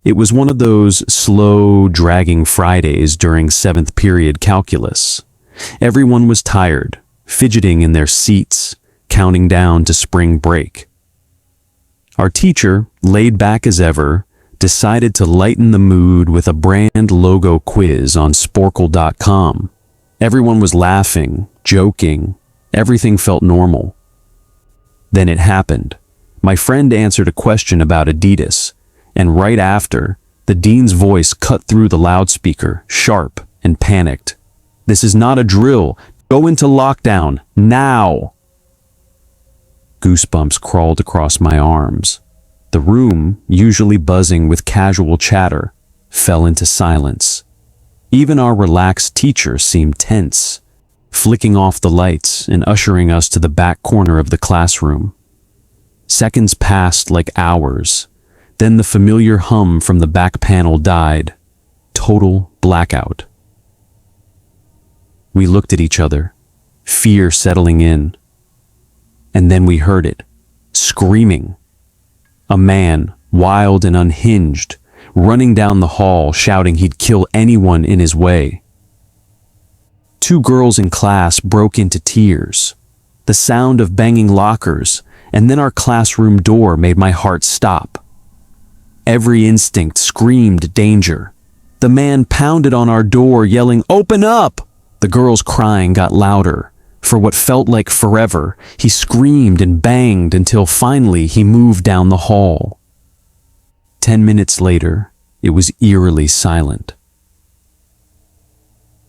It was one of those slow, dragging Fridays during 7th period calculus. Everyone was tired, fidgeting in their seats, counting down to spring break. Our teacher, laid back as ever, decided to lighten the mood with a brand logo quiz on sporkle.com. Everyone was laughing, joking, everything felt normal. Then it happened. My friend answered a question about Adidas, and right after, the dean's voice cut through the loudspeaker, sharp and panicked. "This is not a drill. Go into lockdown, now!" Goosebumps crawled across my arms. The room, usually buzzing with casual chatter, fell into silence. Even our relaxed teacher seemed tense, flicking off the lights and ushering us to the back corner of the classroom. Seconds passed like hours. Then the familiar hum from the back panel died. Total blackout. We looked at each other, fear settling in. And then we heard it, screaming. A man, wild and unhinged, running down the hall shouting he'd kill anyone in his way. 2 girls in class broke into tears. The sound of banging lockers and then our classroom door made my heart stop. Every instinct screamed danger. The man pounded on our door yelling, "Open up!" The girls' crying got louder. For what felt like forever, he screamed and banged until finally he moved down the hall. 10 minutes later, it was eerily silent.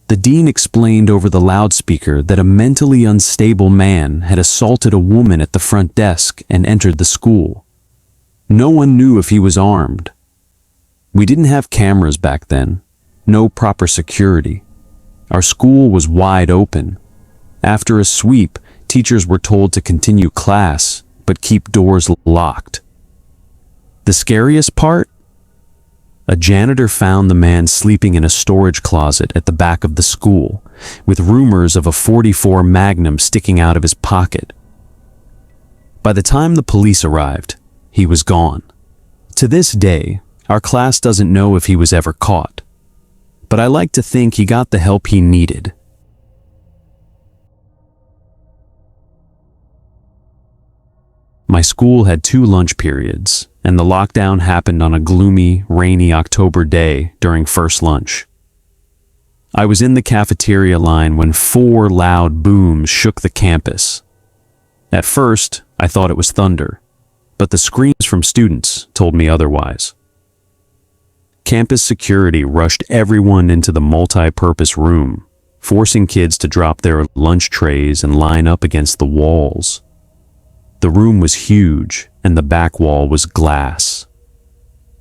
The dean explained over the loudspeaker that a mentally unstable man had assaulted a woman at the front desk and entered the school. No one knew if he was armed. We didn't have cameras back then, no proper security. Our school was wide open. After a sweep, teachers were told to continue class, but keep doors locked. The scariest part? A janitor found the man sleeping in a storage closet at the back of the school, with rumors of a .44 Magnum sticking out of his pocket. By the time the police arrived, he was gone. To this day, our class doesn't know if he was ever caught, but I like to think he got the help he needed. My school had 2 lunch periods, and the lockdown happened on a gloomy, rainy October day during first lunch. I was in the cafeteria line when 4 loud booms shook the campus. At first, I thought it was thunder, but the screams from students told me otherwise. Campus security rushed everyone into the multi-purpose room, forcing kids to drop their lunch trays and line up against the walls. The room was huge, and the back wall was glass.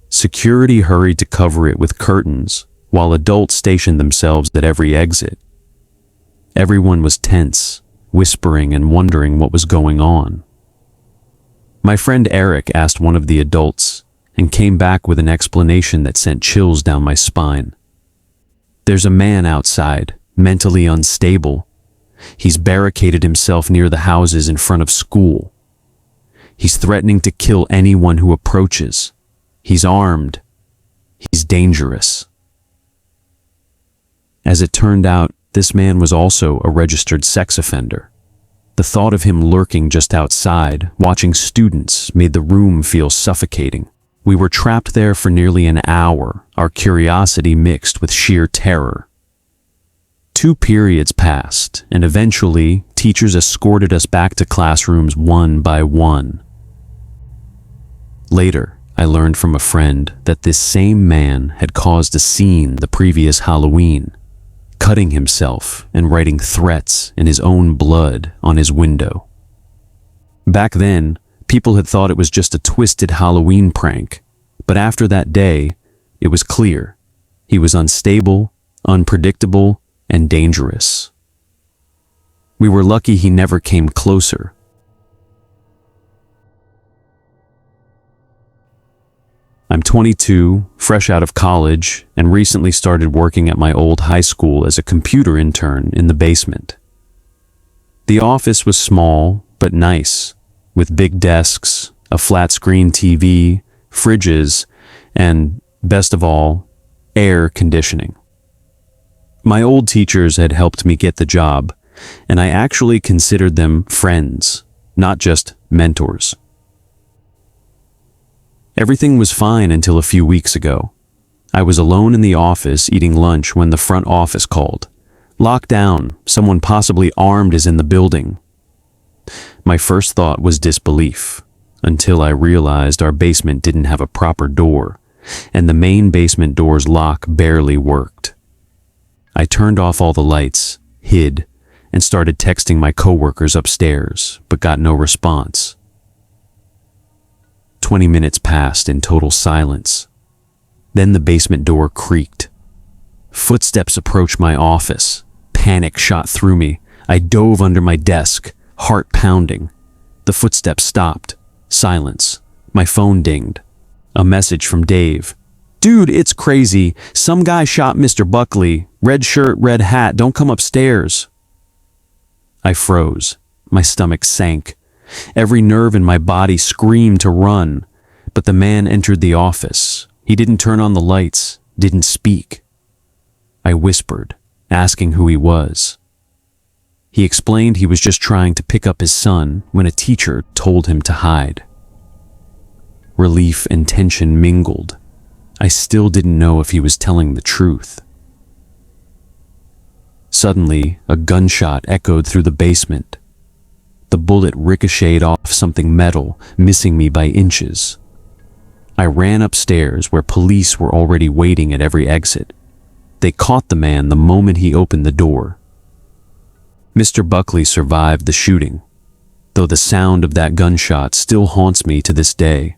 Security hurried to cover it with curtains, while adults stationed themselves at every exit. Everyone was tense, whispering and wondering what was going on. My friend Eric asked one of the adults, and came back with an explanation that sent chills down my spine. "There's a man outside, mentally unstable. He's barricaded himself near the houses in front of school. He's threatening to kill anyone who approaches. He's armed. He's dangerous." As it turned out, this man was also a registered sex offender. The thought of him lurking just outside, watching students, made the room feel suffocating. We were trapped there for nearly an hour, our curiosity mixed with sheer terror. 2 periods passed, and eventually, teachers escorted us back to classrooms one by one. Later, I learned from a friend that this same man had caused a scene the previous Halloween, cutting himself and writing threats in his own blood on his window. Back then, people had thought it was just a twisted Halloween prank, but after that day, it was clear. He was unstable, unpredictable, and dangerous. We were lucky he never came closer. I'm 22, fresh out of college, and recently started working at my old high school as a computer intern in the basement. The office was small, but nice, with big desks, a flat-screen TV, fridges, and, Best of all, air conditioning. My old teachers had helped me get the job, and I actually considered them friends, not just mentors. Everything was fine until a few weeks ago. I was alone in the office eating lunch when the front office called. Locked down, someone possibly armed is in the building. My first thought was disbelief, until I realized our basement didn't have a proper door, and the main basement door's lock barely worked. I turned off all the lights, hid, and started texting my coworkers upstairs, but got no response. 20 minutes passed in total silence. Then the basement door creaked. Footsteps approached my office. Panic shot through me. I dove under my desk, heart pounding. The footsteps stopped. Silence. My phone dinged. A message from Dave. "Dude, it's crazy. Some guy shot Mr. Buckley. Red shirt, red hat. Don't come upstairs." I froze. My stomach sank. Every nerve in my body screamed to run. But the man entered the office. He didn't turn on the lights, didn't speak. I whispered, asking who he was. He explained he was just trying to pick up his son when a teacher told him to hide. Relief and tension mingled. I still didn't know if he was telling the truth. Suddenly, a gunshot echoed through the basement. The bullet ricocheted off something metal, missing me by inches. I ran upstairs where police were already waiting at every exit. They caught the man the moment he opened the door. Mr. Buckley survived the shooting, though the sound of that gunshot still haunts me to this day.